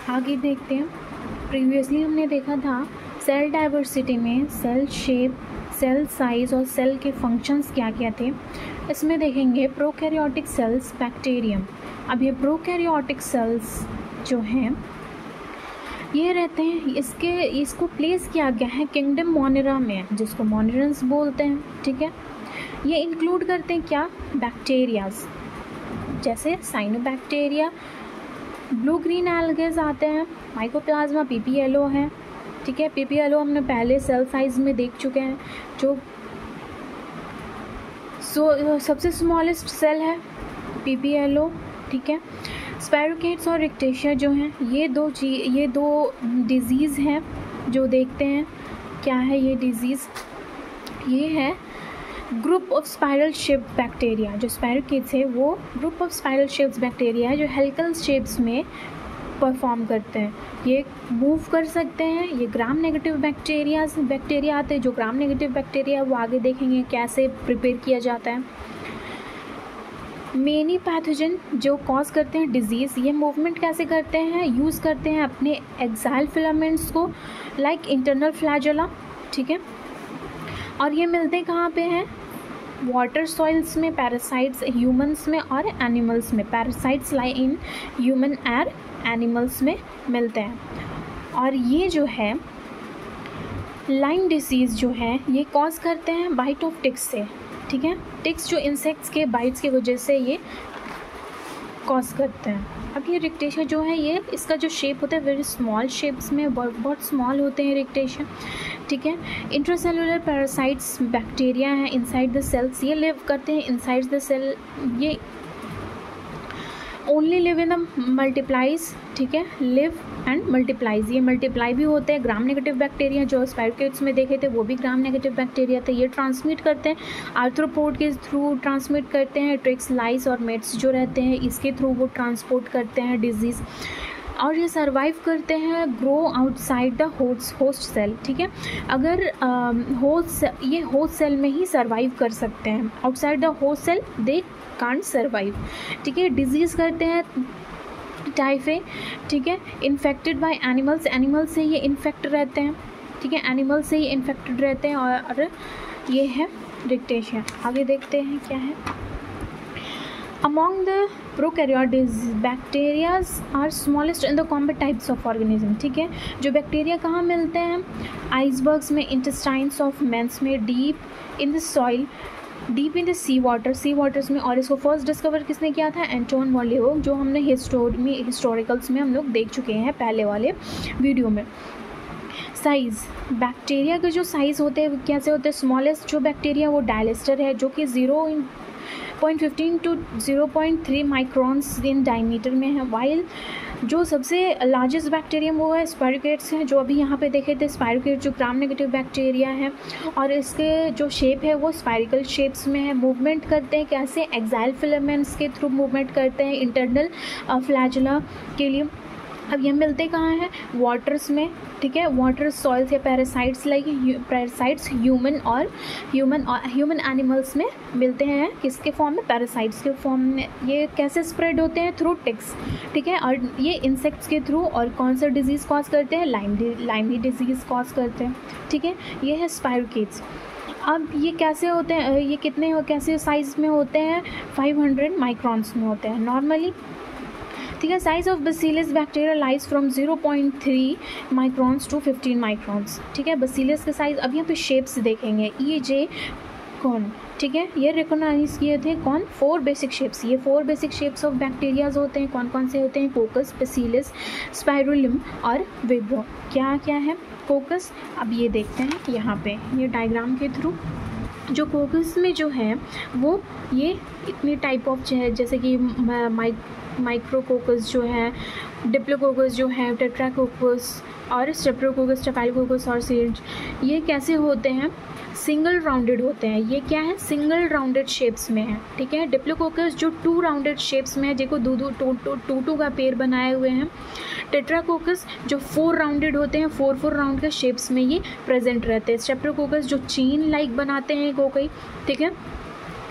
आगे देखते हैं। प्रीवियसली हमने देखा था सेल डाइवर्सिटी में सेल शेप, सेल साइज और सेल के फंक्शंस क्या क्या थे। इसमें देखेंगे प्रोकैरियोटिक सेल्स, बैक्टीरियम। अब ये प्रोकैरियोटिक सेल्स जो हैं ये रहते हैं, इसको प्लेस किया गया है किंगडम मोनेरा में, जिसको मोनेरन्स बोलते हैं। ठीक है, ये इंक्लूड करते हैं क्या, बैक्टीरियाज, जैसे साइनोबैक्टीरिया, ब्लू ग्रीन एल्गेज आते हैं, माइकोप्लाज्मा, पीपीएलओ है। ठीक है, पीपीएलओ हमने पहले सेल साइज में देख चुके हैं, जो सबसे स्मॉलेस्ट सेल है पीपीएलओ। ठीक है, स्पाइरोकेट्स और रिक्टेशिया जो हैं ये दो डिजीज़ हैं जो देखते हैं। क्या है ये डिजीज़, ये है group of spiral shaped bacteria. जो स्पाइरोकेट्स है वो group of spiral shaped bacteria है जो हेलिकल शेप्स में परफॉर्म करते हैं। ये मूव कर सकते हैं। ये ग्राम नेगेटिव बैक्टीरिया आते हैं। जो ग्राम नेगेटिव बैक्टीरिया वो आगे देखेंगे कैसे प्रिपेयर किया जाता है। मेनी पैथोजन जो कॉज करते हैं डिजीज़, ये मूवमेंट कैसे करते हैं, यूज़ करते हैं अपने एक्साइल फिलामेंट्स को, लाइक इंटरनल फ्लैजेला। ठीक है, और ये मिलते कहाँ पे हैं, वाटर सॉइल्स में, पैरासाइट्स ह्यूमंस में और एनिमल्स में। पैरासाइट्स लाई इन ह्यूमन और एनिमल्स में मिलते हैं। और ये जो है लाइम डिसीज़ जो है ये कॉज करते हैं बाइट ऑफ टिक्स से। ठीक है, टिक्स जो इंसेक्ट्स के बाइट्स की वजह से ये कॉज करते हैं। अब ये रिक्टेशिया जो है ये इसका जो शेप होता है वेरी स्मॉल शेप्स में, बहुत स्मॉल होते हैं रिक्टेशिया। ठीक है, इंट्रासेलुलर पैरासाइट्स बैक्टीरिया हैं इनसाइड द सेल्स, ये लिव करते हैं इनसाइड द सेल। ये only live in the multiplies. ठीक है, लिव एंड मल्टीप्लाइज, ये मल्टीप्लाई भी होते हैं। ग्राम नेगेटिव बैक्टीरिया जो स्पाइरोकेट्स में देखे थे वो भी ग्राम नेगेटिव बैक्टीरिया थे। ये ट्रांसमिट करते हैं आर्थ्रोपोड के थ्रू, ट्रांसमिट करते हैं ट्रिक्स, लाइस और मेट्स जो रहते हैं इसके थ्रू वो ट्रांसपोर्ट करते हैं डिजीज़। और ये सर्वाइव करते हैं grow outside the host cell. ठीक है, अगर ये होस्ट सेल में ही सर्वाइव कर सकते हैं, outside the host cell they can't survive. ठीक है, डिजीज़ करते हैं टाइफे। ठीक है, इन्फेक्टेड बाय एनिमल्स, एनिमल से ये इन्फेक्ट रहते हैं। ठीक है, एनिमल से ही इन्फेक्टेड रहते हैं। और ये है रिक्टेशिया। आगे देखते हैं क्या है। Among the prokaryotes, bacteria are smallest in the combat types of organism. ठीक है, जो बैक्टीरिया कहाँ मिलते हैं, आइसबर्ग्स में, इंटेस्टाइन्स ऑफ मैंस में, deep in the soil, deep in the sea waters में। और इसको फर्स्ट डिस्कवर किसने किया था, एंटोन वॉन लीएवोक, जो हमने हिस्टोरिकल्स में हम लोग देख चुके हैं पहले वाले वीडियो में। साइज़, बैक्टीरिया के जो साइज़ होते हैं वो कैसे होते हैं, स्मॉलेस्ट जो बैक्टीरिया वो डायलेस्टर है जो कि 0.15 to 0.3 माइक्रॉन्स इन डायमीटर में है। वाइल जो सबसे लार्जेस्ट बैक्टीरियम वो है स्पाइरोकेट्स हैं, जो अभी यहाँ पे देखे थे स्पाइरोकेट जो ग्राम नेगेटिव बैक्टीरिया है। और इसके जो शेप है वो स्पाइरिकल शेप्स में है। मूवमेंट करते हैं कैसे, एक्साइल फिलामेंट्स के थ्रू मूवमेंट करते हैं इंटरनल फ्लैजेला के लिए। अब ये मिलते कहाँ हैं, वाटर्स में। ठीक है, वाटर सॉइल्स या parasites like parasites human animals में मिलते हैं। किसके फॉर्म में, पैरासाइट्स के फॉर्म में। ये कैसे स्प्रेड होते हैं, थ्रू टिक्स। ठीक है, और ये इंसेक्ट्स के थ्रू। और कौन सा डिजीज़ कॉज करते हैं, लाइमी डिजीज़ कॉज करते हैं। ठीक है, ये है स्पाइरोकेट्स। अब ये कैसे होते हैं, ये कैसे साइज़ में होते हैं, 500 माइक्रॉन्स में होते हैं नॉर्मली। ठीक है, size of bacillus bacteria lies from 0.3 microns to 15 microns. ठीक है, बेसिलस के साइज। अब यहाँ पे शेप्स देखेंगे, ई जे कौन। ठीक है, ये रिकॉग्नाइज किए थे कौन, 4 बेसिक शेप्स। ये 4 बेसिक शेप्स ऑफ बैक्टीरियाज होते हैं। कौन कौन से होते हैं, कोकस, बेसिलस, स्पाइरुलिम और विब्रो। क्या क्या है कोकस, अब ये देखते हैं यहाँ पे ये डायग्राम के थ्रू। जो कोकस में जो है वो ये इतनी टाइप ऑफ है, जैसे कि माइक्रोकोकस जो है, डिप्लोकोकस जो है, टेट्राकोकस और स्टेप्टोकोकस, स्टेफाइलोकोकस और सीड्स। ये कैसे होते हैं, सिंगल राउंडेड होते हैं। ये क्या है, सिंगल राउंडेड शेप्स में है। ठीक है, डिप्लोकोकस जो 2 राउंडेड शेप्स में है, देखो टू का पेयर बनाए हुए हैं। टेट्राकोकस जो 4 राउंडेड होते हैं, 4 राउंड के शेप्स में ये प्रेजेंट रहते हैं। स्टेप्टोकोकस जो चेन लाइक बनाते हैं कोकई। ठीक है,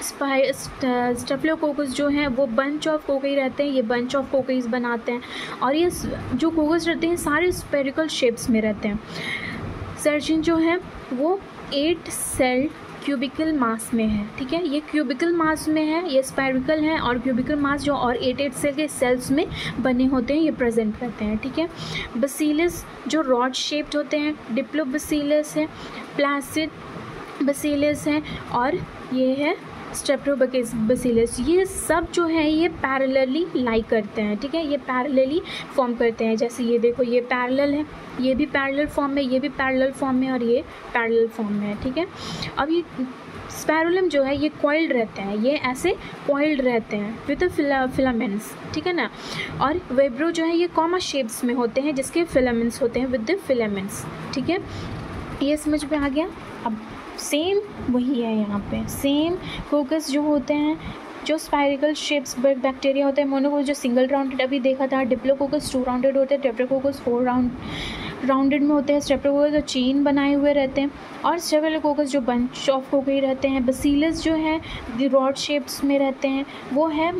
स्टेफिलोकोकस जो हैं वो बंच ऑफ कोकाई रहते हैं, ये बंच ऑफ कोकाईज बनाते हैं। और ये जो कोकस रहते हैं सारे स्पेरिकल शेप्स में रहते हैं। सर्जिन जो है वो 8 सेल क्यूबिकल मास में है, ठीक है, ये क्यूबिकल मास में है, ये स्पेरिकल है, और क्यूबिकल मास जो और 8 सेल के सेल्स में बने होते हैं ये प्रेजेंट करते हैं, ठीक है। बेसिलस जो रॉड शेप्ड होते हैं, डिप्लोबेसिलस है, प्लासिड बेसिलस है, और ये है स्ट्रेप्टोबैसिलस। ये सब जो है ये पैरेलली लाई करते हैं, ठीक है, ये पैरेलली फॉर्म करते हैं। जैसे ये देखो ये पैरेलल है, ये भी पैरेलल फॉर्म में, ये भी पैरेलल फॉर्म में, और ये पैरेलल फॉर्म में है, ठीक है। अब ये स्पैरुलम जो है ये कॉइल्ड रहते हैं, ये ऐसे कॉइल्ड रहते हैं विद फिलामेंट्स, ठीक है ना। और वेब्रो जो है ये कॉमा शेप्स में होते हैं जिसके फिलामेंट्स होते हैं विद फिलामेंट्स, ठीक है। ये समझ में आ गया। अब सेम वही है यहाँ पे, सेम कोकस जो होते हैं, जो स्पाइरिकल शेप्स बैक्टीरिया होते हैं, मोनोकोकस जो सिंगल राउंडेड अभी देखा था, डिप्लोकोकस 2 राउंडेड होते हैं, टेट्राकोकस 4 राउंडेड में होते हैं, स्ट्रेप्टोकोकस जो चेन बनाए हुए रहते हैं, और स्टेफिलोकोकस जो बंच ऑफ कोकाई रहते हैं। बेसिलस जो है रॉड शेप्स में रहते हैं, वो है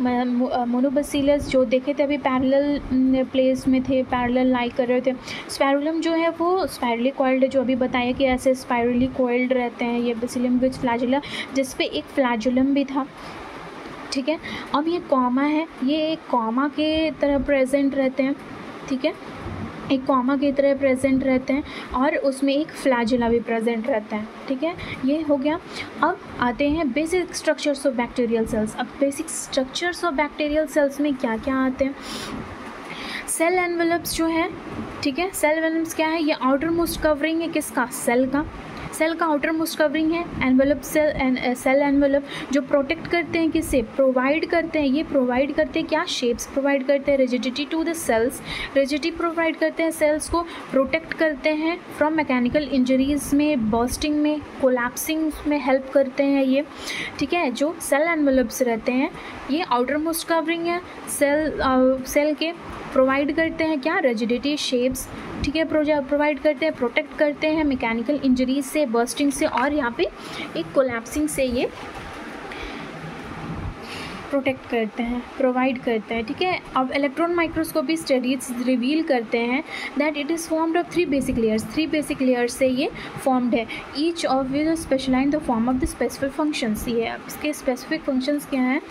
मोनोबेसिलस जो देखे थे अभी पैरेलल प्लेस में थे, पैरेलल लाई कर रहे थे। स्पैरुलम जो है वो स्पाइरली कॉइल्ड, जो अभी बताया कि ऐसे स्पाइरली कॉइल्ड रहते हैं। ये बेसिलम विच फ्लैजुला, जिस पे एक फ्लैजुलम भी था, ठीक है। अब ये कॉमा है, ये एक कॉमा के तरह प्रेजेंट रहते हैं, ठीक है, एक कॉमा की तरह प्रेजेंट रहते हैं, और उसमें एक फ्लैजुला भी प्रेजेंट रहता है, ठीक है। ये हो गया। अब आते हैं basic structures of bacterial cells. अब basic structures of bacterial cells में क्या क्या आते हैं? सेल एनवेलप्स जो है, ठीक है, सेल एनवेलप्स क्या है? ये आउटर मोस्ट कवरिंग है किसका? सेल का। सेल का आउटर मोस्ट कवरिंग है एनवेलप, सेल एनवेलप, जो प्रोटेक्ट करते हैं किससे? प्रोवाइड करते हैं, ये प्रोवाइड करते हैं क्या? शेप्स प्रोवाइड करते हैं, rigidity to the cells, rigidity provide करते हैं सेल्स को, प्रोटेक्ट करते हैं फ्रॉम मैकेनिकल इंजरीज में, बर्स्टिंग में, कोलैप्सिंग में हेल्प करते हैं ये, ठीक है। जो सेल एनवेलप्स रहते हैं ये आउटर मोस्ट कवरिंग है सेल के, प्रोवाइड करते हैं क्या? रिजिडिटी, शेप्स, ठीक है, प्रोवाइड करते हैं, प्रोटेक्ट करते हैं मैकेनिकल इंजरीज से, बर्स्टिंग से, और यहाँ पे एक कोलैप्सिंग से ये प्रोटेक्ट करते हैं, प्रोवाइड करते हैं, ठीक है। अब इलेक्ट्रॉन माइक्रोस्कोपी स्टडीज रिवील करते हैं that it is formed of 3 basic layers, 3 basic layers से ये फॉर्म्ड है, each of which specialise the form of the specific functions. ये इसके स्पेसिफिक फंक्शंस क्या हैं?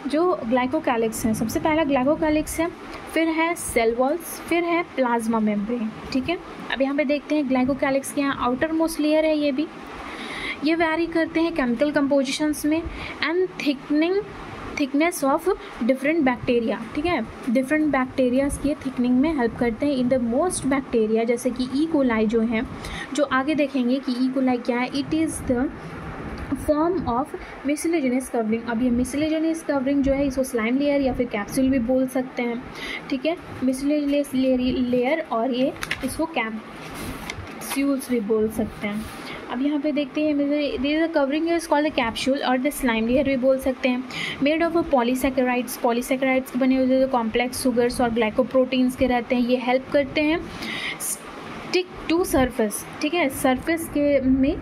जो ग्लाइकोकैलिक्स हैं, सबसे पहला ग्लाइकोकैलिक्स है, फिर है सेल वॉल्स, फिर है प्लाज्मा मेम्ब्रेन, ठीक है। अब यहाँ पे देखते हैं ग्लाइकोकैलिक्स क्या है। आउटर मोस्ट लेयर है, ये वैरी करते हैं केमिकल कंपोजिशंस में and thickness of different bacteria, ठीक है, डिफरेंट बैक्टीरियाज की थिकनिंग में हेल्प करते हैं। इन द मोस्ट बैक्टीरिया जैसे कि ई कोलाई जो है, जो आगे देखेंगे कि ई कोलाई क्या है, it is the form of miscellaneous covering. अब ये मिसलेजेनियस कवरिंग जो है इसको स्लाइम लेयर या फिर कैप्सूल भी बोल सकते हैं, ठीक है, मिसलेजेनियस लेयर, और ये इसको कैप्सूल्स भी बोल सकते हैं। अब यहाँ पे देखते हैं this covering is called the capsule और द स्लाइम लेयर भी बोल सकते हैं। मेड ऑफ पॉलीसैकेराइड्स, पॉलीसैकेराइड्स के बने हुए जो कॉम्प्लेक्स शुगर्स और ग्लाइकोप्रोटीन्स के रहते हैं, ये हेल्प करते हैं स्टिक टू सरफेस, ठीक है, सरफेस के में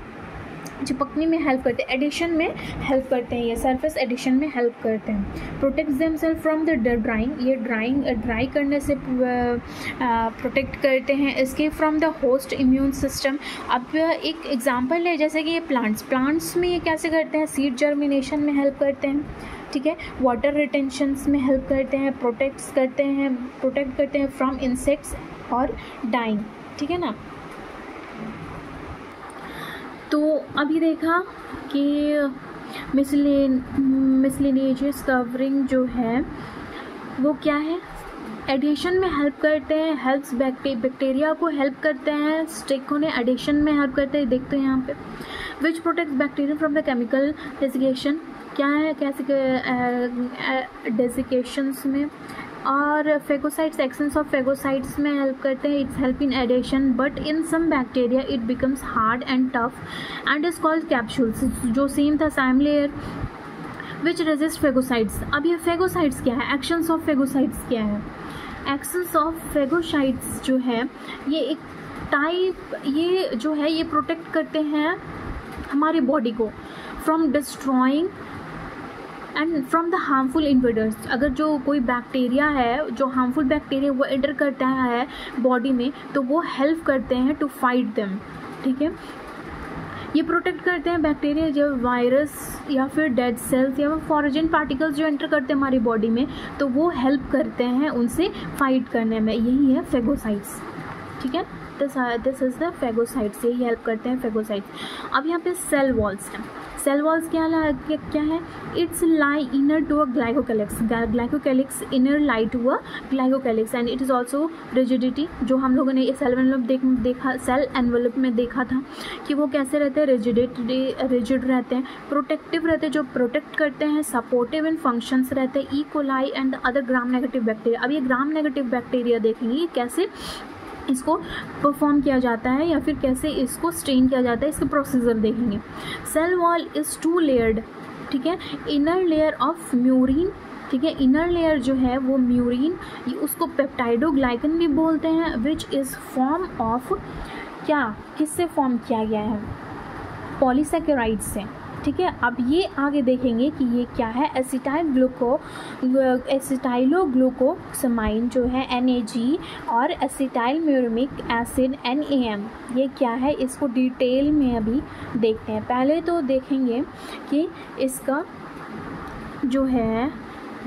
चिपकने में हेल्प करते हैं, एडिशन में हेल्प करते हैं, ये सरफेस एडिशन में हेल्प करते हैं। Protect themselves from the drying, ये ड्राई करने से प्रोटेक्ट करते हैं। Escape from the host immune system. अब एक एग्जांपल है जैसे कि ये प्लांट्स में ये कैसे करते हैं? सीड जर्मिनेशन में हेल्प करते हैं, ठीक है, वाटर रिटेंशंस में हेल्प करते हैं, प्रोटेक्ट करते हैं फ्रॉम इंसेक्ट्स और डाइंग, ठीक है ना। तो अभी देखा कि मिसलेनियस कवरिंग जो है वो क्या है? एडिशन में हेल्प करते हैं, हेल्प्स बैक्टीरिया को हेल्प करते हैं, स्टिक होने एडिशन में हेल्प करते हैं। देखते हैं यहाँ पे which protect bacteria from the chemical desiccation, क्या है कैसे डेसिकेशंस में, और फेगोसाइट्स, एक्शंस ऑफ फेगोसाइट्स में हेल्प करते हैं। It's help in addition but in some bacteria it becomes hard and tough and is called capsules. जो सेम था slime layer which resist phagocytes. अब ये फेगोसाइट्स क्या है? एक्शंस ऑफ फेगोसाइट्स क्या है? एक्शंस ऑफ फेगोसाइट्स जो है ये एक टाइप, ये जो है ये प्रोटेक्ट करते हैं हमारी बॉडी को from destroying and from the harmful invaders, अगर जो कोई बैक्टीरिया है, जो हार्मफुल बैक्टीरिया वो एंटर करता है बॉडी में, तो वो हेल्प करते हैं टू फाइट देम, ठीक है। ये प्रोटेक्ट करते हैं बैक्टीरिया, जब वायरस या फिर डेड सेल्स या फिर फॉरेन पार्टिकल्स जो एंटर करते हैं हमारी बॉडी में, तो वो हेल्प करते हैं उनसे फाइट करने में। यही है फेगोसाइट्स, ठीक है। दिस इज़ द फेगोसाइट्स, यही हेल्प करते हैं फेगोसाइट्स। अब यहाँ पे सेल वॉल्स हैं। सेल वॉल्स क्या है? It's lie inner to a glycocalyx, glycocalyx inner lie to a glycocalyx, and it is also rigidity, जो हम लोगों ने सेल एनवेलप देखा, सेल एनवेलप में देखा था कि वो कैसे रहते हैं, रिजिड रहते हैं, प्रोटेक्टिव रहते हैं, जो प्रोटेक्ट करते हैं, सपोर्टिव इन फंक्शंस रहते हैं, E coli and other gram negative bacteria. अब ये ग्राम नेगेटिव बैक्टीरिया देखेंगे कैसे इसको परफॉर्म किया जाता है या फिर कैसे इसको स्ट्रेन किया जाता है, इसके प्रोसीजर देखेंगे। सेल वॉल इज़ 2 लेयर्ड, ठीक है। इनर लेयर ऑफ म्यूरिन, ठीक है, इनर लेयर जो है वो म्यूरिन, उसको पेप्टाइडोग्लाइकन भी बोलते हैं, विच इज़ फॉर्म ऑफ किससे फॉर्म किया गया है? पॉलीसैकेराइड से, ठीक है। अब ये आगे देखेंगे कि ये क्या है, एसिटाइलोग्लूकोसामाइन जो है NAG और एसिटाइल म्यूरिक एसिड NAM, ये क्या है, इसको डिटेल में अभी देखते हैं। पहले तो देखेंगे कि इसका जो है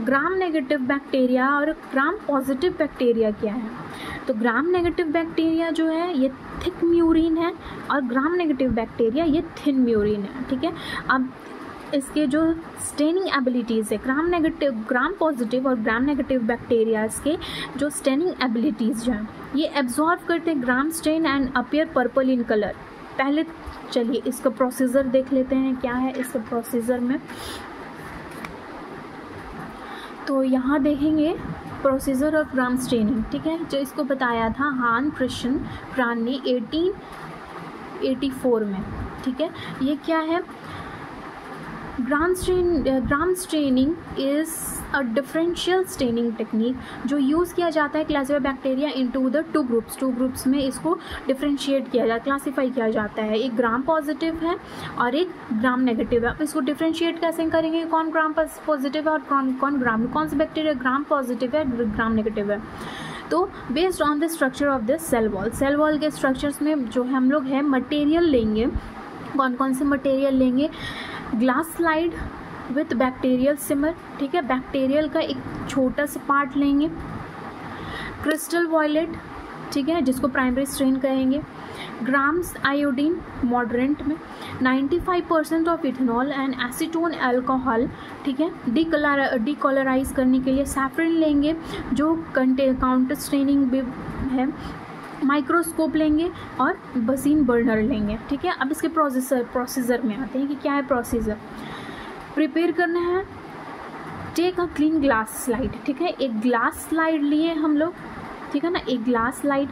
ग्राम नेगेटिव बैक्टीरिया और ग्राम पॉजिटिव बैक्टीरिया क्या है। तो ग्राम नेगेटिव बैक्टीरिया जो है ये थिक म्यूरिन है और ग्राम नेगेटिव बैक्टीरिया ये थिन म्यूरिन है, ठीक है। अब इसके जो स्टेनिंग एबिलिटीज़ है, ग्राम पॉजिटिव और ग्राम नेगेटिव बैक्टीरियाज के जो स्टेनिंग एबिलिटीज़ जो हैं, ये एब्जॉर्व करते हैं Gram stain and appear purple in colour. पहले चलिए इसका प्रोसीजर देख लेते हैं, क्या है इसका प्रोसीजर में। तो यहाँ देखेंगे प्रोसीजर ऑफ ग्राम स्टेनिंग, ठीक है, जो इसको बताया था हान क्रिश्चियन प्रान ने 1884 में, ठीक है। ये क्या है, Gram staining is a differential staining technique जो यूज़ किया जाता है classify bacteria into the 2 groups में इसको डिफरेंशिएट किया जाता है, क्लासीफाई किया जाता है। एक ग्राम पॉजिटिव है और एक ग्राम नेगेटिव है। अब इसको डिफरेंशिएट कैसे करेंगे, कौन ग्राम पॉजिटिव है और कौन सा बैक्टीरिया ग्राम पॉजिटिव है, ग्राम नेगेटिव है। तो based on the structure of this cell wall के स्ट्रक्चर्स में जो हम लोग है मटेरियल लेंगे, कौन से मटेरियल लेंगे, ग्लास स्लाइड विथ बैक्टीरियल सिमर, ठीक है, बैक्टीरियल का एक छोटा सा पार्ट लेंगे, क्रिस्टल वॉयलेट, ठीक है, जिसको प्राइमरी स्ट्रेन कहेंगे, ग्राम्स आयोडीन मॉडरेंट में, 95% of ethanol and acetone alcohol, ठीक है, डीकलराइज करने के लिए सैफरन लेंगे जो काउंटर स्ट्रेनिंग भी है, माइक्रोस्कोप लेंगे और बसीन बर्नर लेंगे, ठीक है। अब इसके प्रोसीजर में आते हैं कि क्या है प्रोसीजर। प्रिपेयर करना है, take a clean glass slide, ठीक है, एक ग्लास स्लाइड लिए हम लोग, ठीक है ना, एक glass slide,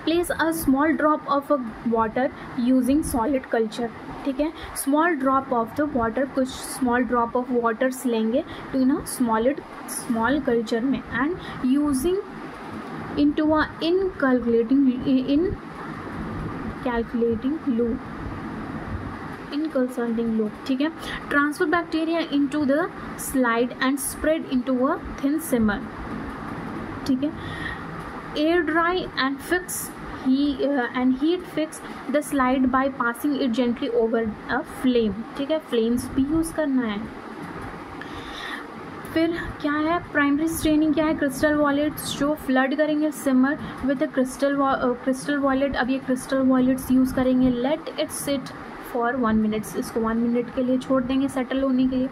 place a small drop of water using solid culture, ठीक है, small drop of the water, कुछ स्मॉल ड्रॉप ऑफ वाटर्स लेंगे टू इन स्मॉल कल्चर में and using into a incalculating loop, ठीक है। Transfer bacteria into the slide and spread into a thin smear, ठीक है। Air dry and heat fix the slide by passing it gently over a flame, ठीक है, flames भी use करना है। फिर क्या है प्राइमरी स्ट्रेनिंग, क्या है, क्रिस्टल वॉयलेट्स जो फ्लड करेंगे सिमर विद क्रिस्टल वॉयलेट। अब ये क्रिस्टल वॉयलेट्स यूज़ करेंगे, let it sit for 1 minutes, इसको 1 मिनट के लिए छोड़ देंगे सेटल होने के लिए।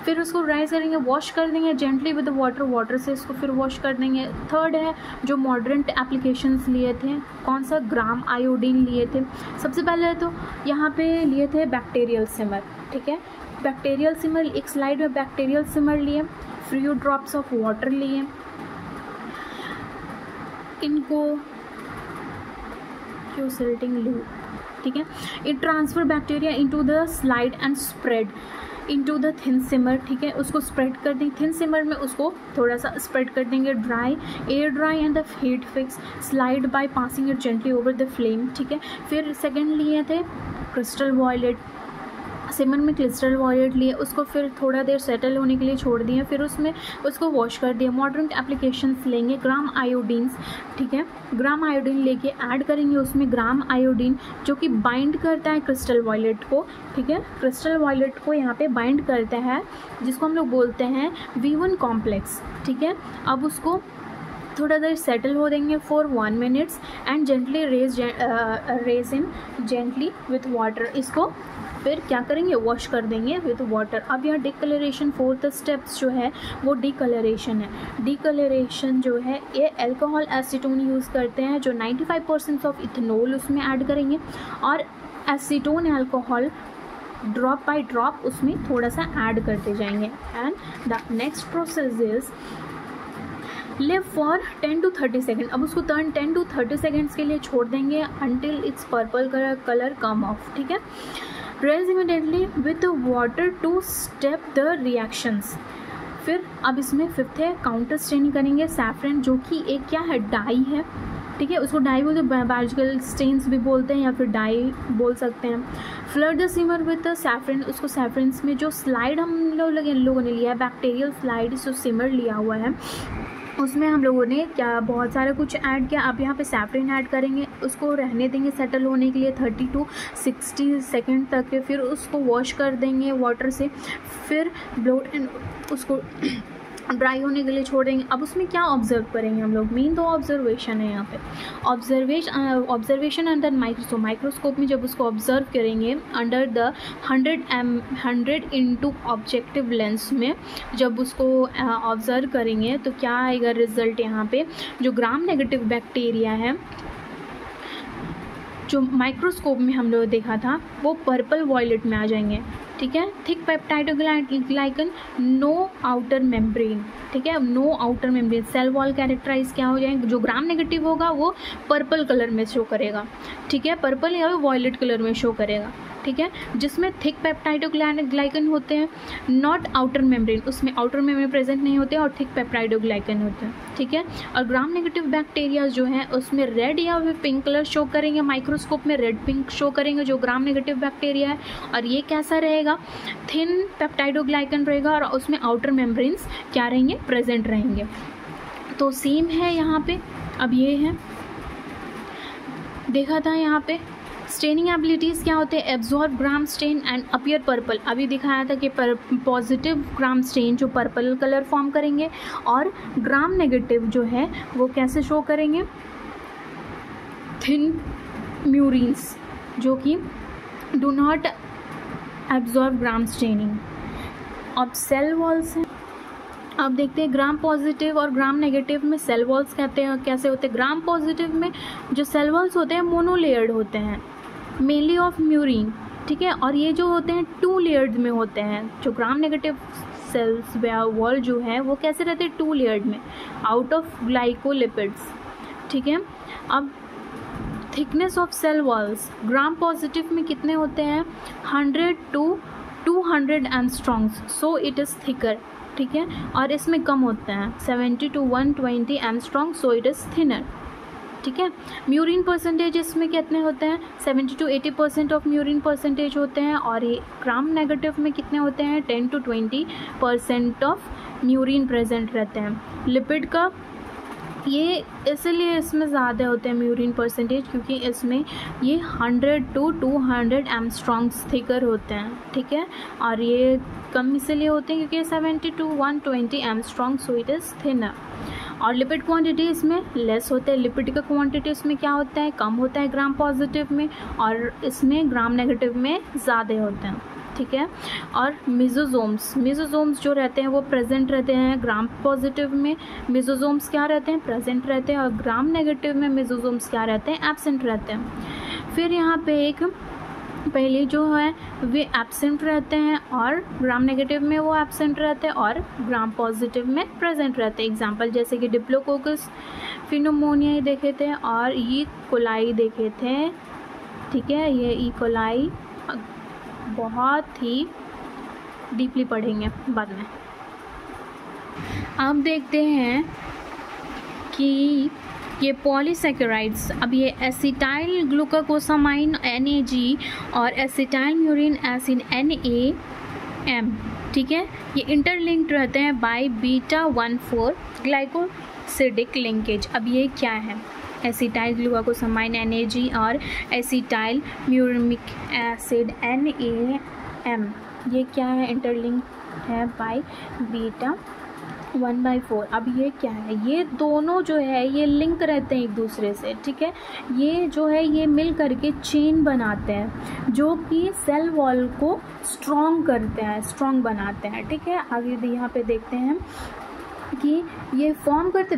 फिर उसको राइज करेंगे, वॉश कर देंगे जेंटली विद वाटर से इसको फिर वॉश कर देंगे। थर्ड है जो मॉडरेंट एप्लीकेशंस लिए थे, कौन सा, ग्राम आयोडीन लिए थे। सबसे पहले तो यहाँ पे लिए थे बैक्टीरियल सिमर, ठीक है, बैक्टीरियल सिमर, एक स्लाइड में बैक्टीरियल सिमर लिए, फ्यू ड्रॉप्स ऑफ वाटर लिए, इनको क्यूसिल्टिंग लूप, ठीक है। It transfer bacteria into the slide and spread into the thin smear, ठीक है, उसको स्प्रेड कर देंगे थिन सिमर में, उसको थोड़ा सा स्प्रेड कर देंगे। Dry, air dry and the heat fix slide by passing it gently over the flame, ठीक है। फिर सेकेंड लिए थे क्रिस्टल वॉयलेट, सिमर में क्रिस्टल वॉयलेट लिए, उसको फिर थोड़ा देर सेटल होने के लिए छोड़ दिए, फिर उसमें उसको वॉश कर दिया। मॉडर्न एप्लीकेशंस लेंगे ग्राम आयोडीन्स, ठीक है, ग्राम आयोडीन लेके ऐड करेंगे उसमें ग्राम आयोडीन, जो कि बाइंड करता है क्रिस्टल वॉयलेट को, ठीक है, क्रिस्टल वॉयलेट को यहाँ पे बाइंड करता है, जिसको हम लोग बोलते हैं V1 कॉम्प्लेक्स, ठीक है। अब उसको थोड़ा देर सेटल हो देंगे for 1 minutes and gently rinse in gently with water. इसको फिर क्या करेंगे, वॉश कर देंगे विथ वाटर। अब यहाँ डिकलरेशन, फोर्थ स्टेप्स जो है वो डिकलरेशन है। डिकलरेशन जो है ये अल्कोहल एसीटोन यूज़ करते हैं, जो 95% ऑफ इथेनॉल उसमें ऐड करेंगे और acetone alcohol drop by drop उसमें थोड़ा सा ऐड करते जाएंगे। And the next process is live for 10 to 30 second. अब उसको 10 to 30 सेकेंड्स के लिए छोड़ देंगे until it's purple colour come off, ठीक है। Rinse immediately with water to step the reactions. फिर अब इसमें फिफ्थ है काउंटर स्टेनिंग करेंगे सैफरन, जो कि एक क्या है, डाई है, ठीक है, उसको डाई बोलते हैं, बायोलॉजिकल स्टेन्स भी बोलते हैं या फिर डाई बोल सकते हैं। Flood the smear with saffron, उसको सैफरन्स में जो स्लाइड हम लोगों ने लिया है, बैक्टीरियल स्लाइड जो सिमर लिया हुआ है, उसमें हम लोगों ने क्या बहुत सारा कुछ ऐड किया। अब यहाँ पे सैफरन ऐड करेंगे, उसको रहने देंगे सेटल होने के लिए 30 to 60 सेकेंड तक, फिर उसको वॉश कर देंगे वाटर से, फिर ब्लोड एंड उसको ड्राई होने के लिए छोड़ेंगे। अब उसमें क्या ऑब्जर्व करेंगे हम लोग, मेन 2 ऑब्जर्वेशन है यहाँ पे। ऑब्जर्वेशन अंडर माइक्रोस्कोप में जब उसको ऑब्जर्व करेंगे under the 100 into objective lens में, जब उसको ऑब्जर्व करेंगे तो क्या आएगा रिजल्ट, यहाँ पे जो ग्राम नेगेटिव बैक्टीरिया है जो माइक्रोस्कोप में हम लोग देखा था वो पर्पल वॉयलेट में आ जाएंगे, ठीक है। Thick peptidoglycan, no outer membrane, ठीक है, no outer membrane, cell wall characterise क्या हो जाएंगे, जो ग्राम नेगेटिव होगा वो पर्पल कलर में शो करेगा, ठीक है, पर्पल या वॉयलेट कलर में शो करेगा, ठीक है। जिसमें थिक पेप्टाइडोग्लाइकन होते हैं, नॉट आउटर मेम्ब्रेन, उसमें आउटर मेम्ब्रेन प्रेजेंट नहीं होते और थिक पेप्टाइडोग्लाइकन होते हैं, ठीक है। और ग्राम नेगेटिव बैक्टीरिया जो है उसमें रेड या फिर पिंक कलर शो करेंगे, माइक्रोस्कोप में रेड पिंक शो करेंगे जो ग्राम नेगेटिव बैक्टीरिया है। और ये कैसा रहेगा, थिन पेप्टाइडोग्लाइकन रहेगा और उसमें आउटर मेम्ब्रेन्स क्या रहेंगे, प्रेजेंट रहेंगे। तो सेम है यहाँ पे। अब ये है देखा था यहाँ पे स्टेनिंग एबिलिटीज़ क्या होते हैं, absorb gram stain and appear purple. अभी दिखाया था कि पॉजिटिव ग्राम स्टेन जो पर्पल कलर फॉर्म करेंगे और ग्राम नेगेटिव जो है वो कैसे शो करेंगे, थिन म्यूरिन्स जो कि do not absorb gram staining. अब सेल वॉल्स हैं, अब देखते हैं ग्राम पॉजिटिव और ग्राम नेगेटिव में सेल वॉल्स कहते हैं कैसे होते हैं। ग्राम पॉजिटिव में जो सेल वॉल्स होते हैं मोनोलेयर्ड होते हैं, मेनली ऑफ म्यूरिन, ठीक है, और ये जो होते हैं 2 लेयर्ड में होते हैं। जो ग्राम नेगेटिव सेल्स वॉल जो है वो कैसे रहते हैं, 2 लेयर्ड में, आउट ऑफ ग्लाइकोलिपिड्स, ठीक है। अब thickness of cell walls gram positive में कितने होते हैं, 100 to 200 angstroms, so it is thicker, ठीक है। और इसमें कम होते हैं 70 to 120 angstrom, so it is thinner, ठीक है। म्यूरिन परसेंटेज इसमें कितने होते हैं, 70 to 80% ऑफ म्यूरिन परसेंटेज होते हैं। और ये ग्राम नेगेटिव में कितने होते हैं, 10 to 20% ऑफ म्यूरिन प्रेजेंट रहते हैं। लिपिड का ये इसलिए इसमें ज़्यादा होते हैं म्यूरिन परसेंटेज, क्योंकि इसमें ये 100 to 200 एंगस्ट्रॉम्स थिकर होते हैं, ठीक है। और ये कम इसलिए होते हैं क्योंकि 70 to 120 angstrom, so it is thinner. और लिपिड क्वांटिटी इसमें लेस होता है, लिपिड का क्वांटिटी इसमें क्या होता है, कम होता है ग्राम पॉजिटिव में, और इसमें ग्राम नेगेटिव में ज़्यादा होते हैं, ठीक है। और मेसोजोम्स जो रहते हैं वो प्रेजेंट रहते हैं ग्राम पॉजिटिव में, मेसोजोम्स क्या रहते हैं, प्रेजेंट रहते हैं, और ग्राम नेगेटिव में मेसोजोम्स क्या रहते हैं, एब्सेंट रहते हैं। फिर यहाँ पे एक पहले जो है वे एब्सेंट रहते हैं और ग्राम नेगेटिव में वो एब्सेंट रहते हैं और ग्राम पॉजिटिव में प्रेजेंट रहते हैं। एग्जांपल जैसे कि डिप्लोकोकस फिनोमोनिया देखे थे और ई कोलाई देखे थे, ठीक है। ये ई कोलाई बहुत ही डीपली पढ़ेंगे बाद में। अब देखते हैं कि ये पॉलीसैकेराइड्स, अब ये एसिटाइल ग्लूकोसामाइन NAG और एसिटाइल म्यूरिन एसिड NAM, ठीक है, ये इंटरलिंक्ड रहते हैं बाय β14 ग्लाइकोसिडिक लिंकेज। अब ये क्या है, एसिटाइल ग्लूकोसामाइन NAG और एसिटाइल म्यूरिक एसिड NAM, ये क्या है, इंटरलिंक है बाय β1/4। अब ये क्या है, ये दोनों जो है ये लिंक रहते हैं एक दूसरे से, ठीक है, ये जो है ये मिल करके चेन बनाते हैं जो कि सेल वॉल को स्ट्रॉन्ग करते हैं, स्ट्रॉन्ग बनाते हैं, ठीक है। आगे यहाँ पे देखते हैं कि ये फॉर्म करते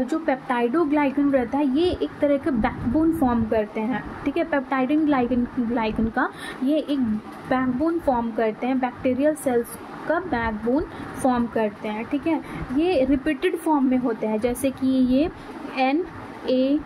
जो पेप्टाइडोग्लाइकन रहता है ये एक तरह का बैकबोन फॉर्म करते हैं, ठीक है। पेप्टाइडिन ग्लाइकन का ये एक बैकबोन फॉर्म करते हैं, बैक्टीरियल सेल्स का बैकबोन फॉर्म करते हैं, ठीक है। ये रिपीटेड फॉर्म में होते हैं, जैसे कि ये NAG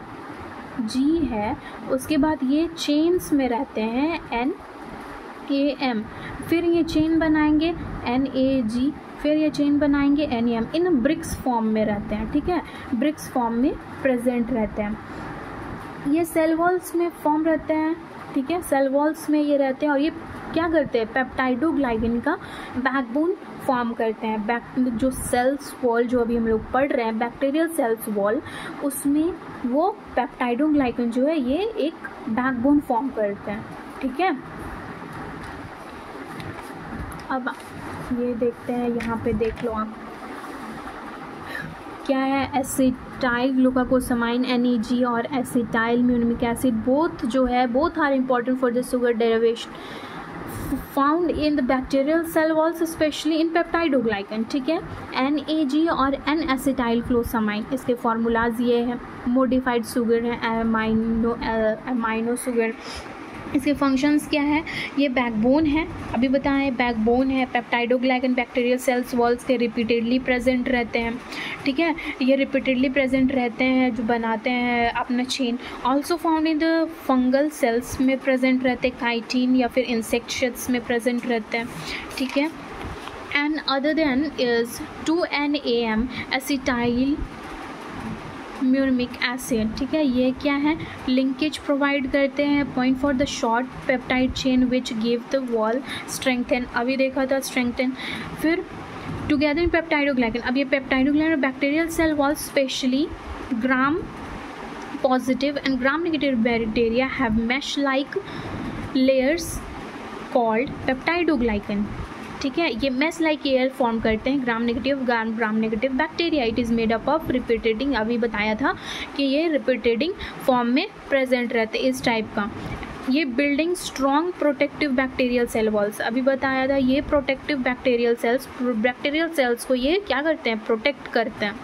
है, उसके बाद ये चेन्स में रहते हैं NAM, फिर ये चेन बनाएंगे NAG, फिर ये चेन बनाएंगे NAM, इन ब्रिक्स फॉर्म में रहते हैं, ठीक है, ब्रिक्स फॉर्म में प्रेजेंट रहते हैं। ये सेल वॉल्स में फॉर्म रहते हैं, ठीक है, सेल वॉल्स में ये रहते हैं और ये क्या करते हैं, पेप्टाइडोग्लाइकन का बैकबोन फॉर्म करते हैं। जो सेल्स वॉल जो अभी हम लोग पढ़ रहे हैं बैक्टीरियल सेल्स वॉल, उसमें वो पेप्टाइडोग्लाइकन जो है ये एक बैकबोन फॉर्म करते हैं, ठीक है। अब ये देखते हैं, यहाँ पे देख लो आप क्या है, एसिटाइल ग्लूकोसामाइन NAG और एसिटाइल म्यूरिक एसिड बोथ जो है both are important for the sugar derivation found in the bacterial cell walls specially in peptidoglycan, ठीक है। NAG और N-एसिटाइल ग्लूकोसामाइन, इसके फार्मूलाज ये है, मोडिफाइड शुगर है, अमाइनो शुगर। इसके फंक्शंस क्या है, ये बैकबोन है, अभी बताएं बैकबोन है, पेप्टाइडोग्लाइकन बैक्टीरियल सेल्स वॉल्स के रिपीटेडली प्रेजेंट रहते हैं, ठीक है, ये रिपीटेडली प्रेजेंट रहते हैं जो बनाते हैं अपना chain. Also found in the fungal sales में प्रेजेंट रहते हैं, काइटिन या फिर इंसेक्ट शेल्स में प्रेजेंट रहते हैं, ठीक है। And other than is 2NAM acetyl muramic acid, ठीक है, ये क्या है, लिंकेज प्रोवाइड करते हैं, point for the short peptide chain which give the wall strengthen, अभी देखा था स्ट्रेंथन। फिर टुगेदर इन पेप्टाइडोग्लाइकन, अब ये peptidoglycan bacterial cell wall specially Gram positive and Gram negative bacteria have mesh like layers called peptidoglycan, ठीक है, ये mesh like air फॉर्म करते हैं Gram negative bacteria. It is made up of repeating, अभी बताया था कि ये रिपीटेडिंग फॉर्म में प्रेजेंट रहते इस टाइप का। ये building strong protective bacterial cell walls, अभी बताया था ये प्रोटेक्टिव बैक्टीरियल सेल्स को ये क्या करते हैं, प्रोटेक्ट करते हैं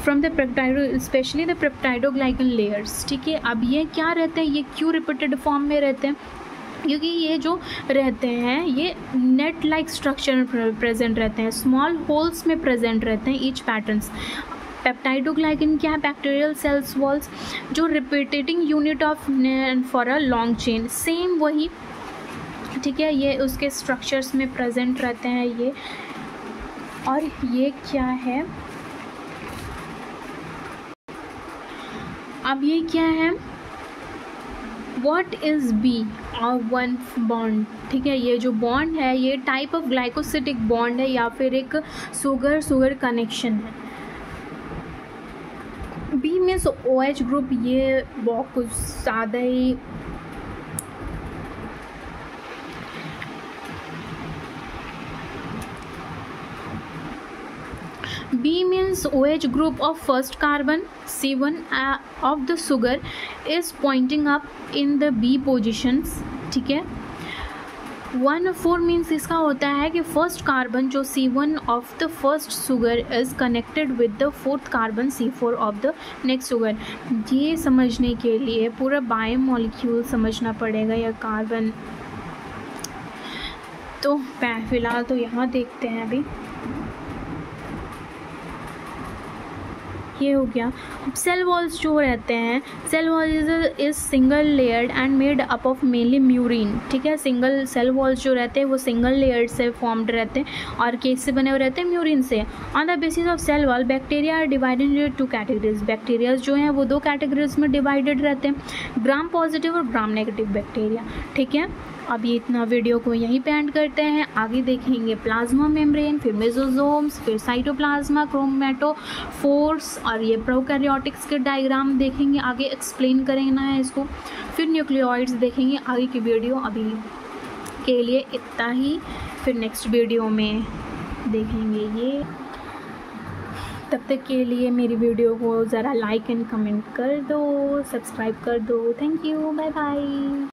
from the पेप्टाइडो specially the peptidoglycan layers, ठीक है। अब ये क्या रहते हैं, ये क्यों रिपीटेड फॉर्म में रहते हैं, क्योंकि ये जो रहते हैं ये नेट लाइक स्ट्रक्चर में प्रेजेंट रहते हैं, स्मॉल होल्स में प्रेजेंट रहते हैं ईच पैटर्न्स। पेप्टाइडोग्लाइकन क्या है, बैक्टीरियल सेल्स वॉल्स जो repeating unit of for a long chain, same वही, ठीक है, ये उसके स्ट्रक्चर्स में प्रेजेंट रहते हैं ये। और ये क्या है, अब ये क्या है, What is B1 बॉन्ड, ठीक है, ये जो बॉन्ड है ये टाइप ऑफ ग्लाइकोसिडिक बॉन्ड है या फिर एक सुगर कनेक्शन है। B मीन्स OH ग्रुप, ये बहुत कुछ ज़्यादा ही B means OH group of first carbon, C1 of the sugar is pointing up in the B positions, ठीक है। 1,4 मीन्स इसका होता है कि फर्स्ट कार्बन जो C1 of the first sugar is connected with the fourth carbon C4 of the next sugar. ये समझने के लिए पूरा बायोमोलिक्यूल समझना पड़ेगा या कार्बन, तो फिलहाल तो यहाँ देखते हैं अभी। ये हो गया। अब सेल वॉल्स जो रहते हैं, cell wall is single layered and made up of mainly murein, ठीक है। सिंगल सेल वॉल्स जो रहते हैं वो सिंगल लेयर्ड से फॉर्म्ड रहते हैं और केस से बने हुए रहते हैं, म्यूरिन से। On the basis of cell wall bacteria are divided into two categories, bacteria जो हैं वो 2 कैटेगरीज में डिवाइडेड रहते हैं, ग्राम पॉजिटिव और ग्राम नेगेटिव बैक्टीरिया, ठीक है। अब ये इतना वीडियो को यहीं पे एंड करते हैं। आगे देखेंगे प्लाज्मा मेम्ब्रेन, फिर मेसोजोम्स, फिर साइटोप्लाज्मा, क्रोमेटोफोर्स और ये प्रोकैरियोटिक्स के डायग्राम देखेंगे, आगे एक्सप्लेन करेंगे है इसको। फिर न्यूक्लियोइड्स देखेंगे। आगे की वीडियो अभी के लिए इतना ही, फिर नेक्स्ट वीडियो में देखेंगे ये। तब तक के लिए मेरी वीडियो को ज़रा लाइक एंड कमेंट कर दो, सब्सक्राइब कर दो। Thank you, bye bye.